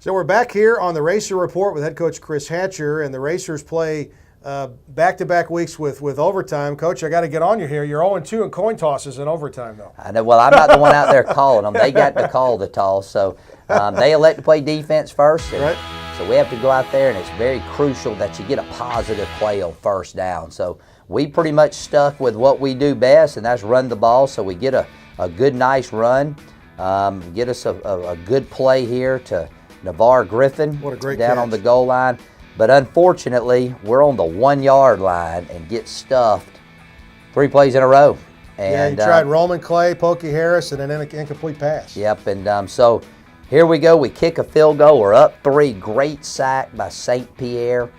So we're back here on the Racer Report with head coach Chris Hatcher, and the Racers play back-to-back weeks with overtime. Coach, I got to get on you here. You're 0-2 in coin tosses in overtime, though. I know. Well, I'm not the one out there calling them. They got to call the toss. So they elect to play defense first. Right. So we have to go out there, and it's very crucial that you get a positive play on first down. So we pretty much stuck with what we do best, and that's run the ball. So we get a good, nice run, get us a good play here to Navarre Griffin. What a great down catch. on the goal line. But unfortunately, we're on the 1 yard line and get stuffed 3 plays in a row. And, you tried Roman Clay, Pokey Harris, and an incomplete pass. Yep, and so here we go. We kick a field goal. We're up 3. Great sack by St. Pierre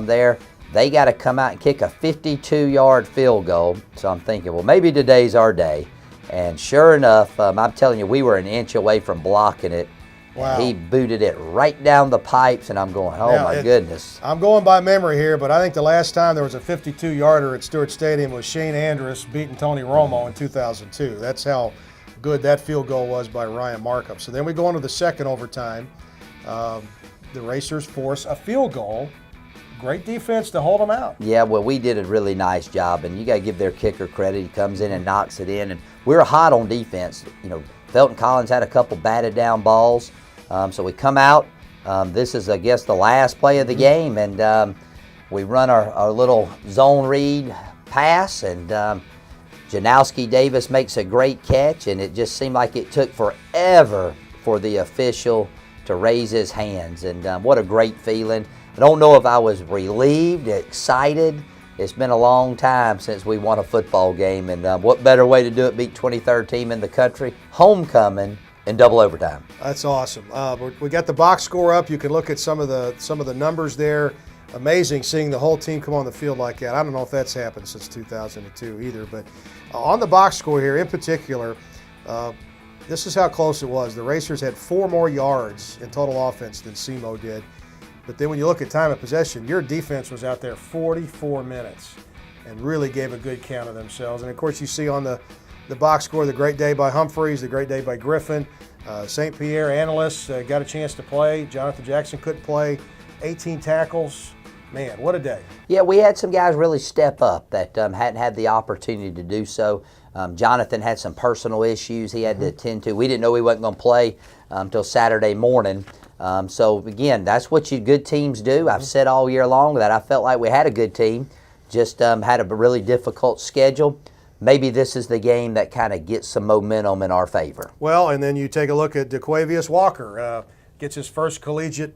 there. They got to come out and kick a 52-yard field goal. So I'm thinking, well, maybe today's our day. And sure enough, I'm telling you, we were an inch away from blocking it. Wow. He booted it right down the pipes, and I'm going, oh, Now, my goodness. I'm going by memory here, but I think the last time there was a 52-yarder at Stewart Stadium was Shane Andrus beating Tony Romo in 2002. That's how good that field goal was by Ryan Markup. So then we go into the second overtime. The Racers force a field goal. Great defense to hold them out. Yeah, well, we did a really nice job, and you got to give their kicker credit. He comes in and knocks it in, and we were hot on defense. You know, Felton Collins had a couple batted down balls. So we come out. This is, I guess, the last play of the game, and we run our little zone read pass, and Janowski Davis makes a great catch, and it just seemed like it took forever for the official to raise his hands. And what a great feeling. I don't know if I was relieved, excited. It's been a long time since we won a football game, and what better way to do it, beat 23rd team in the country, homecoming, in double overtime. That's awesome. We got the box score up. You can look at some of the numbers there. Amazing seeing the whole team come on the field like that. I don't know if that's happened since 2002 either, but on the box score here in particular, this is how close it was. The Racers had 4 more yards in total offense than SEMO did. But then when you look at time of possession, your defense was out there 44 minutes and really gave a good count of themselves. And, of course, you see on the box score the great day by Humphreys, the great day by Griffin. St. Pierre analysts got a chance to play. Jonathan Jackson couldn't play. 18 tackles. Man, what a day. Yeah, we had some guys really step up that hadn't had the opportunity to do so. Jonathan had some personal issues he had to attend to. We didn't know he wasn't going to play until Saturday morning. So, again, that's what good teams do. I've said all year long that I felt like we had a good team, just had a really difficult schedule. Maybe this is the game that kind of gets some momentum in our favor. Well, and then you take a look at DeQuavius Walker. Gets his first collegiate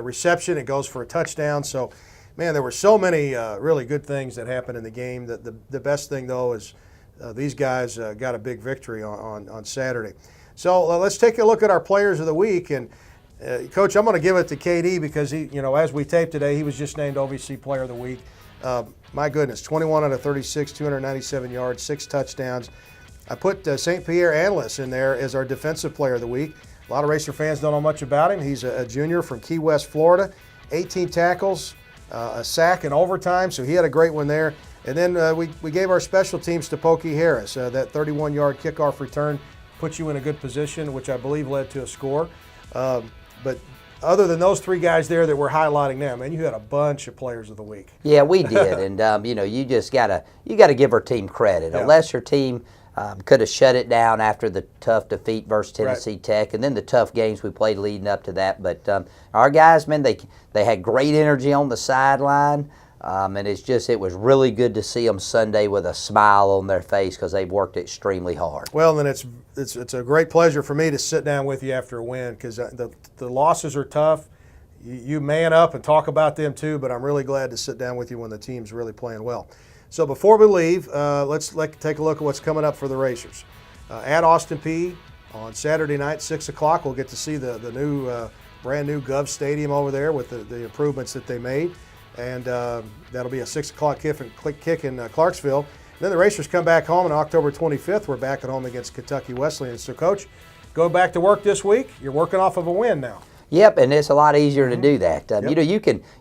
reception. It goes for a touchdown. So, man, there were so many really good things that happened in the game. The best thing, though, is these guys got a big victory on Saturday. So let's take a look at our players of the week. And, Coach, I'm going to give it to KD because, he, as we tape today, he was just named OVC Player of the Week. My goodness, 21 out of 36, 297 yards, 6 touchdowns. I put St. Pierre Analyst in there as our Defensive Player of the Week. A lot of Racer fans don't know much about him. He's a junior from Key West, Florida. 18 tackles, a sack in overtime, so he had a great one there. And then we gave our special teams to Pokey Harris. That 31-yard kickoff return put you in a good position, which I believe led to a score. But other than those 3 guys there that we're highlighting now, man, you had a bunch of players of the week. Yeah, we did, and you just gotta give our team credit. Yeah. Unless your team could have shut it down after the tough defeat versus Tennessee Tech, and then the tough games we played leading up to that. But our guys, man, they had great energy on the sideline, and it was really good to see them Sunday with a smile on their face because they've worked extremely hard. Well, then it's a great pleasure for me to sit down with you after a win because the losses are tough. You man up and talk about them too, but I'm really glad to sit down with you when the team's really playing well. So before we leave, let's take a look at what's coming up for the Racers. At Austin Peay on Saturday night, 6 o'clock, we'll get to see the new, brand new Gov Stadium over there with the improvements that they made. And that'll be a 6 o'clock kick in Clarksville. Then the Racers come back home on October 25th. We're back at home against Kentucky Wesleyan. So, Coach, go back to work this week. You're working off of a win now. Yep, and it's a lot easier to do that.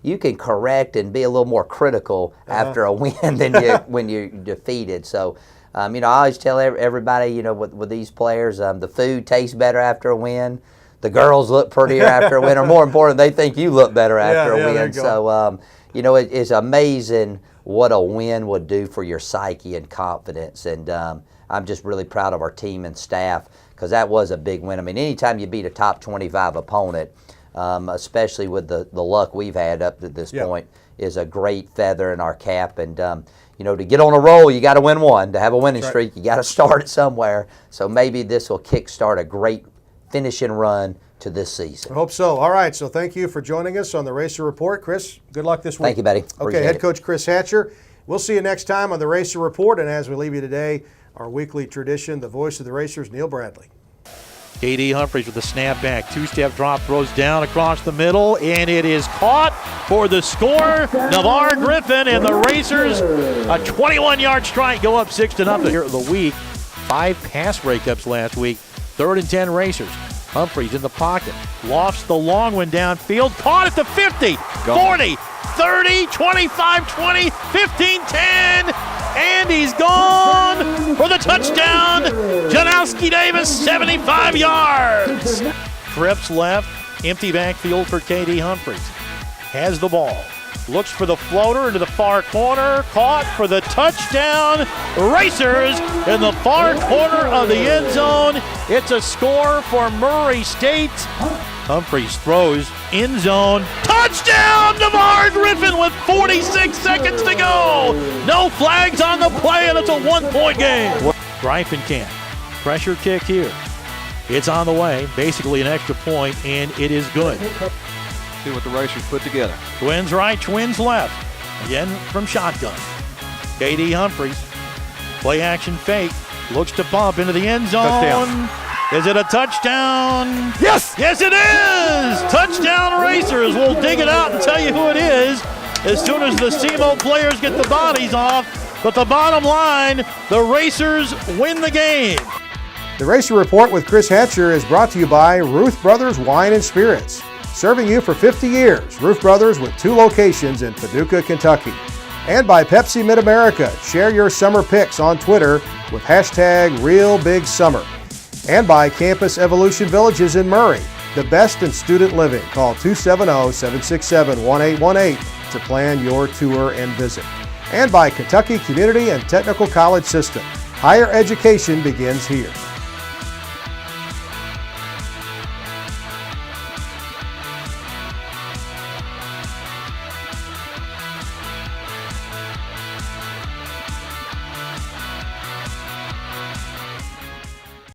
You can correct and be a little more critical after a win than when you're defeated. So, I always tell everybody, with these players, the food tastes better after a win. the girls look prettier after a win, or more important, they think you look better after Yeah, a there win. you go. So, it is amazing what a win would do for your psyche and confidence. And I'm just really proud of our team and staff, because that was a big win. I mean, anytime you beat a top 25 opponent, especially with the luck we've had up to this point, is a great feather in our cap. And to get on a roll, you got to win one. To have a winning streak, you got to start it somewhere. So maybe this will kickstart a great finishing run to this season. I hope so. All right, so thank you for joining us on the Racer Report. Chris, good luck this week. Thank you, buddy. Okay, Appreciate head it. coach Chris Hatcher. We'll see you next time on the Racer Report. And as we leave you today, our weekly tradition, the voice of the Racers, Neil Bradley. K.D. Humphries with the snap back. Two-step drop, throws down across the middle, and it is caught for the score. Navarre Griffin and the Racers, a 21-yard strike, go up 6-0 here of the week. 5 pass breakups last week. 3rd and 10 Racers. Humphries in the pocket, lofts the long one downfield, caught at the 50, 40, 30, 25, 20, 15, 10, and he's gone for the touchdown. Janowski Davis, 75 yards. Trips left, empty backfield for K.D. Humphries. Has the ball, looks for the floater into the far corner, caught for the touchdown. Racers in the far corner of the end zone. It's a score for Murray State. Humphries throws, end zone, touchdown! Navarre Griffin with 46 seconds to go. No flags on the play, and it's a 1-point game. Greifenkamp, pressure kick here. It's on the way, basically an extra point, and it is good. See what the Racers put together. Twins right, twins left. Again from shotgun. K.D. Humphries, play action fake, looks to pump into the end zone. Touchdown. Is it a touchdown? Yes! Yes, it is! Touchdown Racers. We'll dig it out and tell you who it is as soon as the SEMO players get the bodies off. But the bottom line, the Racers win the game. The Racer Report with Chris Hatcher is brought to you by Ruth Brothers Wine and Spirits. Serving you for 50 years, Ruth Brothers with 2 locations in Paducah, Kentucky. And by Pepsi Mid-America. Share your summer pics on Twitter with hashtag RealBigSummer. And by Campus Evolution Villages in Murray, the best in student living. Call 270-767-1818 to plan your tour and visit. And by Kentucky Community and Technical College System. Higher education begins here.